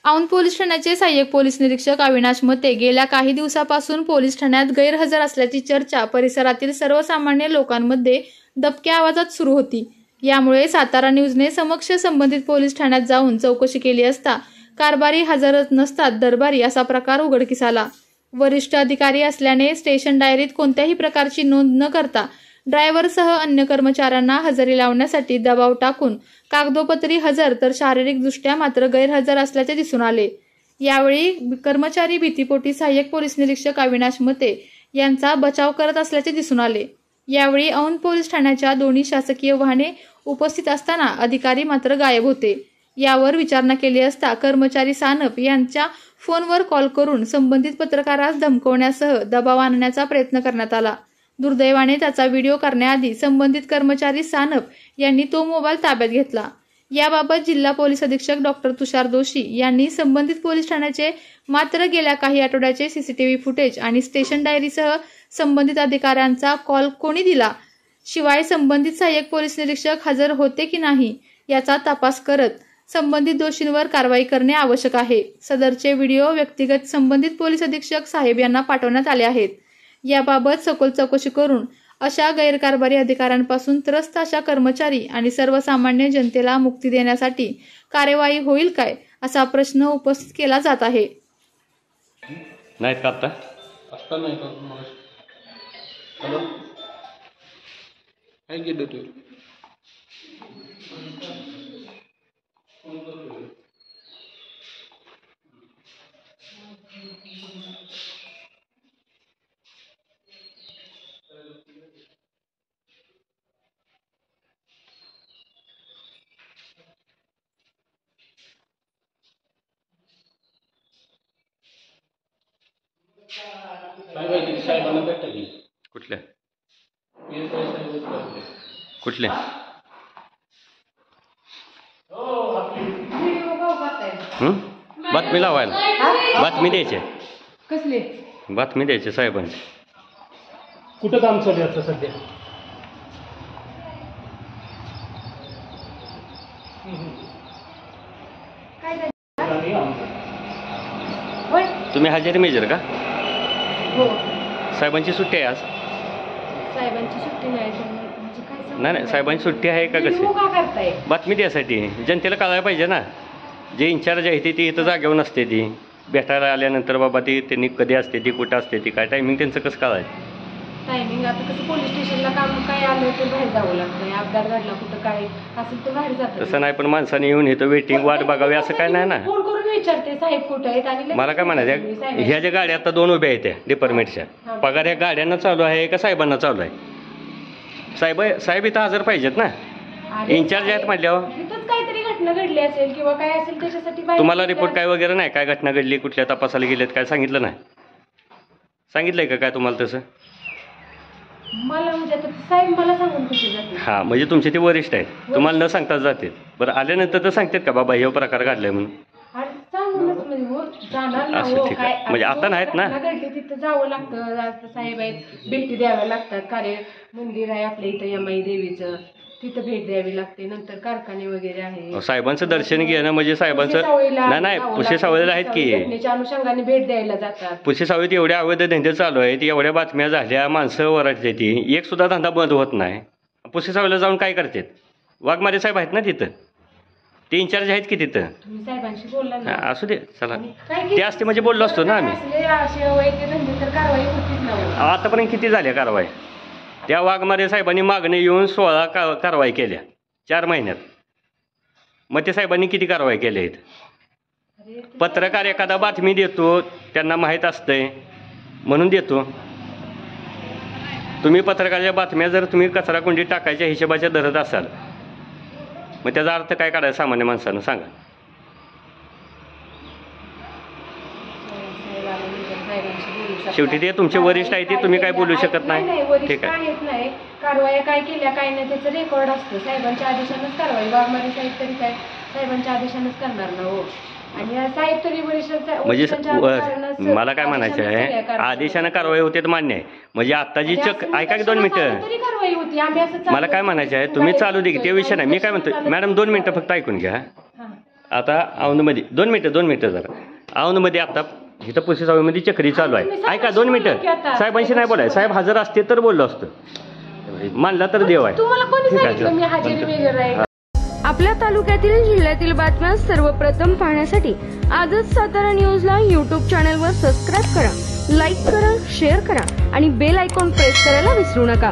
Aundh police ठाण्याचे सहाय्यक police निरीक्षक अविनाश मते गेल्या काही दिवसापासून पोलीस ठाण्यात गैरहजर असल्याची चर्चा परिसरातील सर्वसामान्य लोकांमध्ये दबक्या आवाजात सुरू होती। यामुळे सातारा न्यूजने समक्ष संबंधित पोलीस ठाण्यात जाऊन चौकशी केली असता कारभारी हजर नसतात दरबारी असा प्रकार उघडकीस आला। वरिष्ठ अधिकारी असल्याने स्टेशन डायरीत कोणत्याही प्रकारची नोंद न करता ड्रायव्हरसह अन्य कर्मचाऱ्यांना हजेरी लावण्यासाठी दबाव टाकून कागदोपत्री हजर तर शारीरिकदृष्ट्या मात्र गैरहजर असल्याचे दिसून आले। यावेळी कर्मचारी भीतीपोटी सहाय्यक पोलीस निरीक्षक अविनाश मते यांचा बचाव करत असल्याचे दिसून आले। यावेळी औंध पोलीस ठाण्याच्या दोन्ही शासकीय वाहने उपस्थित असताना अधिकारी मात्र गायब होते। यावर विचारणा केली असता कर्मचारी सानप यांच्या फोनवर कॉल करून संबंधित पत्रकारास धमकवण्यासह दबाव आणण्याचा प्रयत्न करण्यात आला। दुर्दैवाने त्याचा व्हिडिओ करण्याआधी संबंधित कर्मचारी सानप यांनी तो मोबाईल ताब्यात घेतला। याबाबत जिल्हा पोलीस अधीक्षक डॉक्टर तुषार दोशी यांनी संबंधित पोलीस ठाण्याचे मात्र गेल्या काही आठवड्याचे सीसीटीव्ही फुटेज आणि स्टेशन डायरीसह संबंधित अधिकाऱ्यांचा कॉल कोणी दिला, शिवाय संबंधित सहाय्यक पोलीस निरीक्षक हजर होते की नाही याचा तपास करत संबंधित दोषींवर कारवाई करणे आवश्यक आहे। सदरचे व्हिडिओ व्यक्तिगत संबंधित पोलीस अधीक्षक साहेब यांना पाठवण्यात आले आहेत। याबाबत सखोल चौकशी करून अशा गैरकारभारी अधिकाऱ्यांपासून त्रस्त अशा कर्मचारी आणि सर्वसामान्य जनतेला मुक्ती देण्यासाठी कार्यवाही होईल काय असा प्रश्न उपस्थित केला जात आहे। नाहीत का आता आता नाही का हॅलो काय गेलं तू काय माहिती साहेबांना भेटली कुठल्या PSI साहेबच करते कुठल्या बातमी लावायला बातमी द्यायची कसले बातमी द्यायची साहेबांची कुठं काम चालू आहे आता सध्या तुम्ही हजेरी मेजर का हो साहेबांची सुट्टी आहे आज साहेबांची सुट्टी नाही नाही साहेबांची सुट्टी आहे का कशी करताय बातमी द्यासाठी जनतेला कळायला पाहिजे ना जे इन्चार्ज आहे ती इथं जागेवर नसते ती भेटायला आल्यानंतर बाबा ती त्यांनी कधी असते ती कुठं असते ती काय टायमिंग त्यांचं कसं कळायचं टायमिंग आता कसं पोलीस स्टेशनला काम काय आलं तर बाहेर जावं लागतं अपघात घडला कुठं काय असेल तर बाहेर जातं तसं नाही पण माणसाने येऊन इथं वेटिंग वाट बघावी असं काय नाही ना फोन करून विचारते साहेब कुठं आहेत आणि मला काय म्हणायचं ह्या ज्या गाड्या आता दोन उभ्या आहेत त्या डिपार्टमेंटच्या पगार ह्या गाड्यांना चालू आहे का साहेबांना चालू आहे साहेब इथं हजर पाहिजेत ना इन्चार्ज आहेत म्हटल्यावर काहीतरी घटना घडली असेल किंवा काय असेल त्याच्यासाठी तुम्हाला रिपोर्ट काय वगैरे नाही काय घटना घडली कुठल्या तपासाला गेलेत काय सांगितलं नाही सांगितलंय का काय तुम्हाला तसं मला म्हणजे साहेब मला सांगून कसे जाते हां म्हणजे तुमचे ते वरिष्ठ आहेत तुम्हाला न सांगताच जातील बरं आल्यानंतर तर सांगतात का बाबा हे प्रकार घडलाय म्हणून असं ठीक आहे म्हणजे आता नाहीत ना तिथं जावं लागतं साहेब आहेत भेटी द्याव्या लागतात कार्य मंदिर आहे आपल्या इथं यमाई देवीचं तिथं भेट द्यावी लागते नंतर कारखाने वगैरे आहे साहेबांचं दर्शन घेणं म्हणजे साहेबांचं नाही पुशे सावळीला आहेत की अनुषंगाने भेट द्यायला जातात पुशे सावळीत एवढ्या अवैध धंदे चालू आहेत एवढ्या बातम्या झाल्या माणसं वरटते ती एक सुद्धा धंदा बंद होत नाही पुशे सावळीला जाऊन काय करतात वाघमारे साहेब आहेत ना तिथं ते इन्चार्ज आहेत की तिथं साहेबांशी बोलला ना असू दे चला ते असते म्हणजे बोललो असतो ना आम्ही आतापर्यंत किती झाल्या कारवाई त्या वाघमारे साहेबांनी मागणी येऊन 16 कारवाई केल्या 4 महिन्यात मग ते साहेबांनी किती कारवाई केल्या आहेत पत्रकार एखादा बातमी देतो त्यांना माहीत असतंय म्हणून देतो तुम्ही पत्रकाराच्या बातम्या जर तुम्ही कचरा कुंडीत टाकायच्या हिशोबाच्या धरत असाल मग त्याचा अर्थ काय काढायचा सामान्य माणसानं सांगा शेवटी ते तुमचे वरिष्ठ आहे ते तुम्ही काय बोलू शकत नाही ठीक आहे कारवाया काय केल्या काय नाही त्याचं रेकॉर्ड असतं साहेबांच्या आदेशानंच कारवाई वाघमारे साहेब तरी काय साहेबांच्या आदेशानंच करणार ना हो आणि साहेब तरी म्हणजे मला काय म्हणायचं आहे आदेशानं कारवाई होते तर मान्य आहे म्हणजे आता जी ऐका की 2 मिनिटं मला काय म्हणायचं आहे तुम्ही चालू दे ते विषय नाही मी काय म्हणतो मॅडम 2 मिनिटं फक्त ऐकून घ्या आता औंधमध्ये 2 मिनिटं जरा औंधमध्ये आता इथं पुसिस मध्ये चक्री चालू आहे. ऐका 2 मिनिटं साहेबांशी नाही बोलाय. साहेब हजर असते तर बोललो असतं. मानला तर देव आहे. आपल्या तालुक्यातील जिल्ह्यातील बातम्या सर्वप्रथम पाहण्यासाठी आजच सातारा न्यूजला YouTube चॅनलवर सबस्क्राईब करा, लाईक करा, शेअर करा आणि बेल आयकॉन प्रेस करायला विसरू नका.